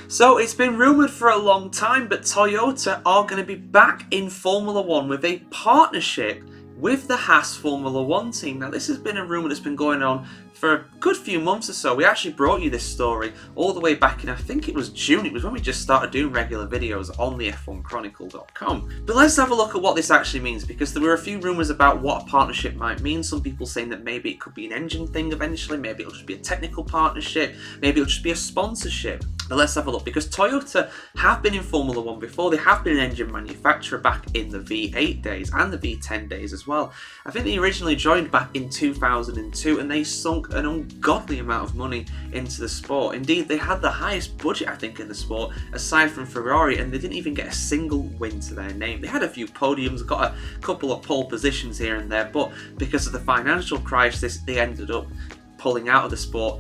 So it's been rumoured for a long time, but Toyota are going to be back in Formula One with a partnership with the Haas Formula One team. Now, this has been a rumour that's been going on for a good few months or so. We actually brought you this story all the way back in, I think it was June. It was when we just started doing regular videos on the F1Chronicle.com. But let's have a look at what this actually means, because there were a few rumours about what a partnership might mean. Some people saying that maybe it could be an engine thing eventually, maybe it'll just be a technical partnership, maybe it'll just be a sponsorship. But let's have a look, because Toyota have been in Formula One before. They have been an engine manufacturer back in the V8 days and the V10 days as well. I think they originally joined back in 2002, and they sunk an ungodly amount of money into the sport. Indeed, they had the highest budget, I think, in the sport, aside from Ferrari, and they didn't even get a single win to their name. They had a few podiums, got a couple of pole positions here and there, but because of the financial crisis, they ended up pulling out of the sport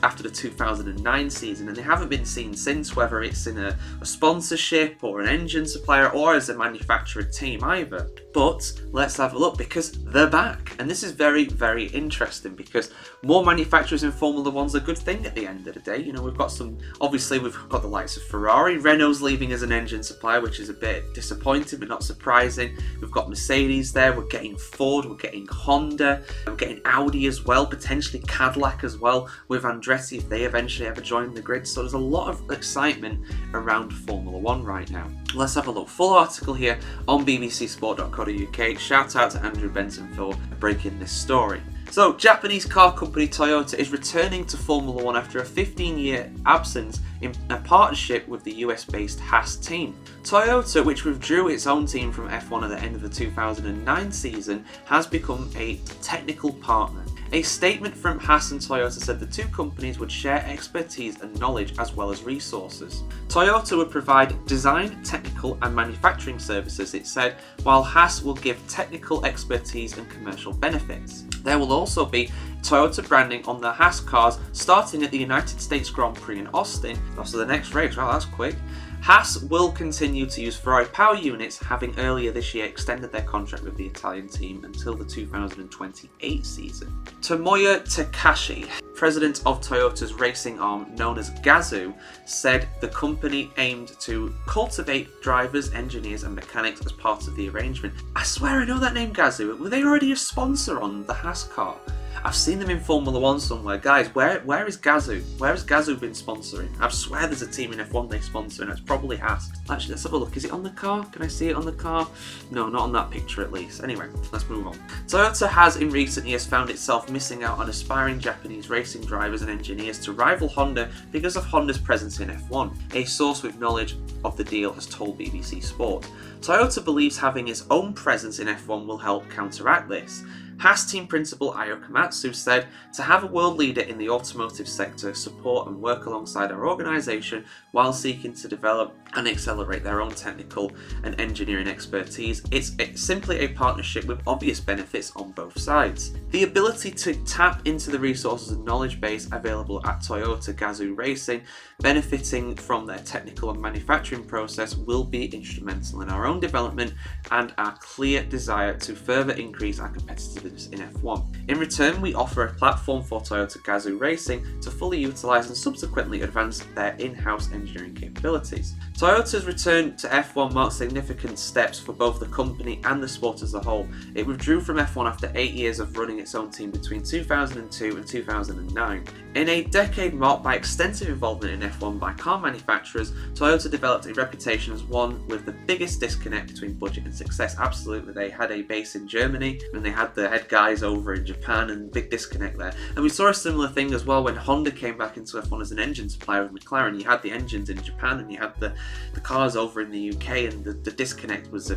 after the 2009 season, and they haven't been seen since, whether it's in a sponsorship or an engine supplier or as a manufacturer team either. But let's have a look, because they're back, and this is very, very interesting, because more manufacturers in Formula One's a good thing at the end of the day. You know, we've got the likes of Ferrari. Renault's leaving as an engine supplier, which is a bit disappointing but not surprising. We've got Mercedes there, we're getting Ford, we're getting Honda, we're getting Audi as well, potentially Cadillac as well, with Andretti if they eventually ever join the grid. So there's a lot of excitement around Formula One right now. Let's have a look. Full article here on bbcsport.co.uk. Shout out to Andrew Benson for breaking this story. So, Japanese car company Toyota is returning to Formula One after a 15-year absence in a partnership with the US-based Haas team. Toyota, which withdrew its own team from F1 at the end of the 2009 season, has become a technical partner. A statement from Haas and Toyota said the two companies would share expertise and knowledge as well as resources. Toyota would provide design, technical and manufacturing services, it said, while Haas will give technical expertise and commercial benefits. There will also be Toyota branding on the Haas cars starting at the United States Grand Prix in Austin. Also the next race, wow, that's quick. Haas will continue to use Ferrari power units, having earlier this year extended their contract with the Italian team until the 2028 season. Tomoya Takashi, president of Toyota's racing arm known as Gazoo, said the company aimed to cultivate drivers, engineers and mechanics as part of the arrangement. I swear I know that name, Gazoo. Were they already a sponsor on the Haas car? I've seen them in Formula One somewhere. Guys, where is Gazoo? Where has Gazoo been sponsoring? I swear there's a team in F1 they sponsor, and it's probably Haas. Actually, let's have a look. Is it on the car? Can I see it on the car? No, not on that picture at least. Anyway, let's move on. Toyota has in recent years found itself missing out on aspiring Japanese racing drivers and engineers to rival Honda because of Honda's presence in F1. A source with knowledge of the deal has told BBC Sport. Toyota believes having its own presence in F1 will help counteract this. Haas team principal Ayo Komatsu said, to have a world leader in the automotive sector support and work alongside our organisation while seeking to develop and accelerate their own technical and engineering expertise, it's simply a partnership with obvious benefits on both sides. The ability to tap into the resources and knowledge base available at Toyota Gazoo Racing, benefiting from their technical and manufacturing process, will be instrumental in our own development and our clear desire to further increase our competitiveness in F1. In return, we offer a platform for Toyota Gazoo Racing to fully utilise and subsequently advance their in-house engineering capabilities. Toyota's return to F1 marks significant steps for both the company and the sport as a whole. It withdrew from F1 after 8 years of running its own team between 2002 and 2009. In a decade marked by extensive involvement in F1 by car manufacturers, Toyota developed a reputation as one with the biggest disconnect between budget and success. Absolutely, they had a base in Germany and they had the head guys over in Japan, and big disconnect there. And we saw a similar thing as well when Honda came back into F1 as an engine supplier with McLaren. You had the engines in Japan and you had the cars over in the UK, and the disconnect was a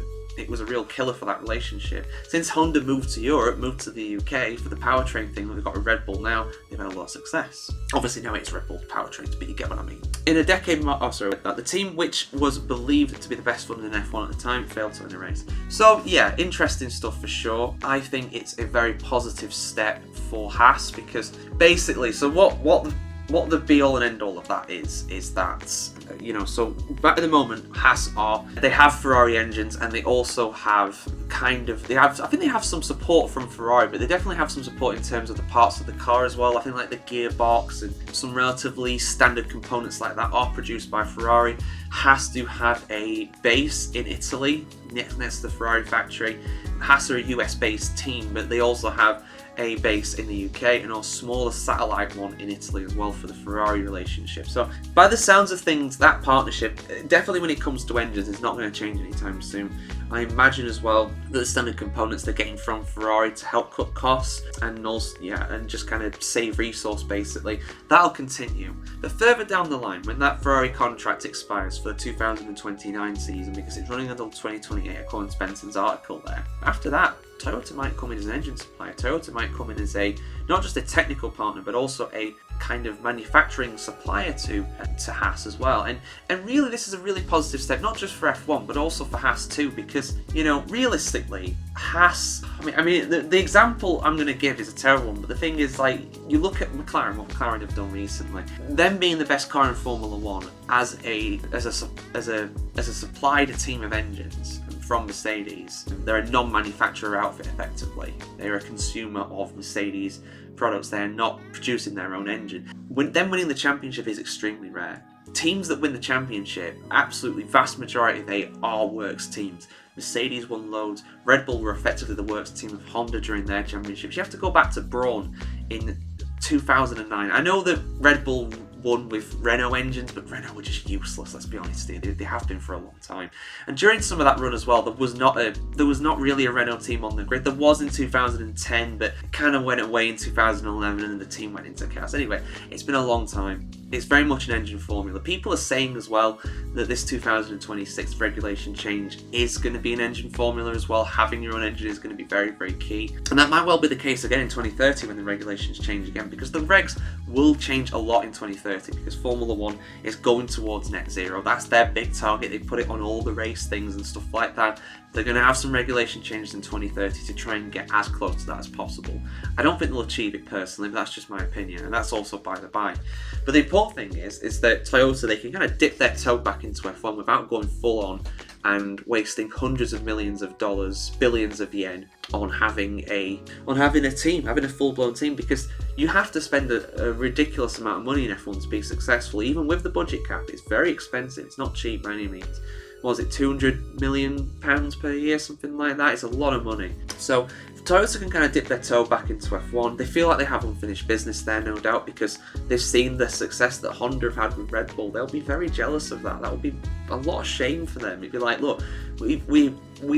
real killer for that relationship. Since Honda moved to Europe, moved to the UK for the powertrain thing, they've got a Red Bull now, they've had a lot of success. Obviously now it's Red Bull powertrains, but you get what I mean. In a decade the team which was believed to be the best funded in F1 at the time failed to win a race. So yeah, interesting stuff for sure. I think it's a very positive step for Haas, because basically, so what the be all and end all of that is that So at the moment, Haas they have Ferrari engines, and they also have I think they have some support from Ferrari, but they definitely have some support in terms of the parts of the car as well. I think like the gearbox and some relatively standard components like that are produced by Ferrari. Haas do have a base in Italy next to the Ferrari factory. Haas are a US based team, but they also have a base in the UK and a smaller satellite one in Italy as well for the Ferrari relationship. So by the sounds of things, that partnership, definitely when it comes to engines, is not going to change anytime soon. I imagine as well that the standard components they're getting from Ferrari to help cut costs and also, and just kind of save resource basically, that'll continue. But further down the line, when that Ferrari contract expires for the 2029 season, because it's running until 2028 according to Benson's article there, after that, Toyota might come in as an engine supplier. Toyota might come in as not just a technical partner, but also a kind of manufacturing supplier to Haas as well. And really, this is a really positive step, not just for F1, but also for Haas too, because, realistically, Haas, I mean, the example I'm going to give is a terrible one, but the thing is, like, you look at McLaren, what McLaren have done recently, them being the best car in Formula One as a supplied team of engines from Mercedes. They're a non-manufacturer outfit effectively. They're a consumer of Mercedes products. They're not producing their own engine. Them winning the championship is extremely rare. Teams that win the championship, absolutely vast majority, they are works teams. Mercedes won loads. Red Bull were effectively the works team of Honda during their championships. You have to go back to Brawn in 2009. I know that Red Bull won with Renault engines, but Renault were just useless, let's be honest here. They have been for a long time. And during some of that run as well, there was not really a Renault team on the grid. There was in 2010, but it kind of went away in 2011 and the team went into chaos. Anyway, it's been a long time. It's very much an engine formula. People are saying as well that this 2026 regulation change is going to be an engine formula as well. Having your own engine is going to be very, very key. And that might well be the case again in 2030 when the regulations change again, because the regs will change a lot in 2030 because Formula One is going towards net zero. That's their big target. They put it on all the race things and stuff like that. They're going to have some regulation changes in 2030 to try and get as close to that as possible. I don't think they'll achieve it personally, but that's just my opinion, and that's also by the by. But the important thing is that Toyota, they can kind of dip their toe back into F1 without going full on and wasting hundreds of millions of dollars, billions of yen on having a team, having a full-blown team, because you have to spend a ridiculous amount of money in F1 to be successful. Even with the budget cap, it's very expensive. It's not cheap by any means. Was it £200 million per year, something like that? It's a lot of money. So Toyota can kind of dip their toe back into F1. They feel like they have unfinished business there, no doubt, because they've seen the success that Honda have had with Red Bull. They'll be very jealous of that. That would be a lot of shame for them. It'd be like, look, we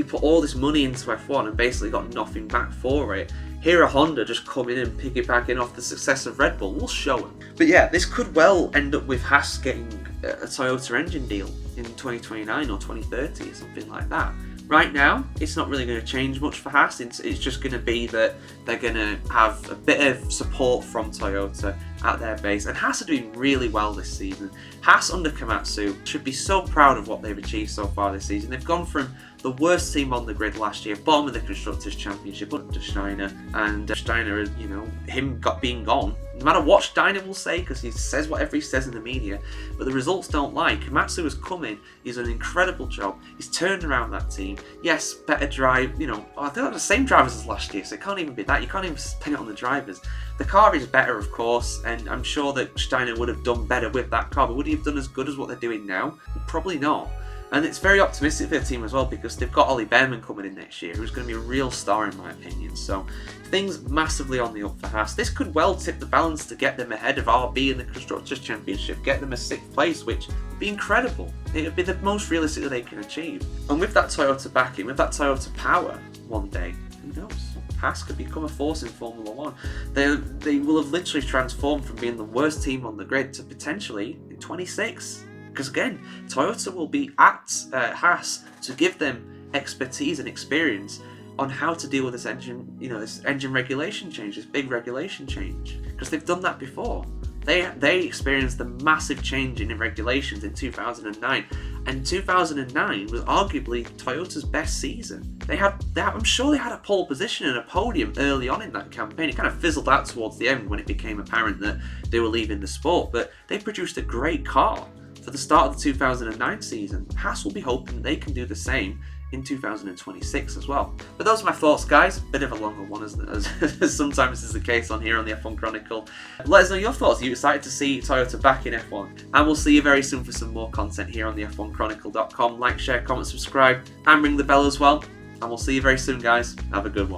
put all this money into F1 and basically got nothing back for it. Here are Honda just come in and piggybacking off the success of Red Bull. We'll show them. But yeah, this could well end up with Haas getting a Toyota engine deal in 2029 or 2030 or something like that. Right now, it's not really going to change much for Haas. It's just going to be that they're going to have a bit of support from Toyota at their base. And Haas are doing really well this season. Haas under Komatsu should be so proud of what they've achieved so far this season. They've gone from the worst team on the grid last year, bottom of the Constructors' Championship under Steiner. And Steiner, him being gone, no matter what Steiner will say, because he says whatever he says in the media, but the results don't lie. Komatsu has come in, he's done an incredible job, he's turned around that team. Yes, better drive, I think they're the same drivers as last year, so it can't even be that. You can't even pin it on the drivers. The car is better, of course, and I'm sure that Steiner would have done better with that car, but would he have done as good as what they're doing now? Probably not. And it's very optimistic for the team as well, because they've got Ollie Behrman coming in next year, who's going to be a real star in my opinion. So things massively on the up for Haas. This could well tip the balance to get them ahead of RB in the Constructors' Championship, get them a 6th place, which would be incredible. It would be the most realistic that they can achieve. And with that Toyota backing, with that Toyota power one day, who knows? Haas could become a force in Formula One. They will have literally transformed from being the worst team on the grid to potentially in 26. Because again, Toyota will be at Haas to give them expertise and experience on how to deal with this engine, this engine regulation change, this big regulation change. Because they've done that before. They experienced the massive change in regulations in 2009, and 2009 was arguably Toyota's best season. I'm sure they had a pole position and a podium early on in that campaign. It kind of fizzled out towards the end when it became apparent that they were leaving the sport, but they produced a great car for the start of the 2009 season, Haas will be hoping they can do the same in 2026 as well. But those are my thoughts, guys. Bit of a longer one, isn't it? As sometimes is the case on here on the F1 Chronicle. Let us know your thoughts. Are you excited to see Toyota back in F1? And we'll see you very soon for some more content here on the F1Chronicle.com. Like, share, comment, subscribe, and ring the bell as well. And we'll see you very soon, guys. Have a good one.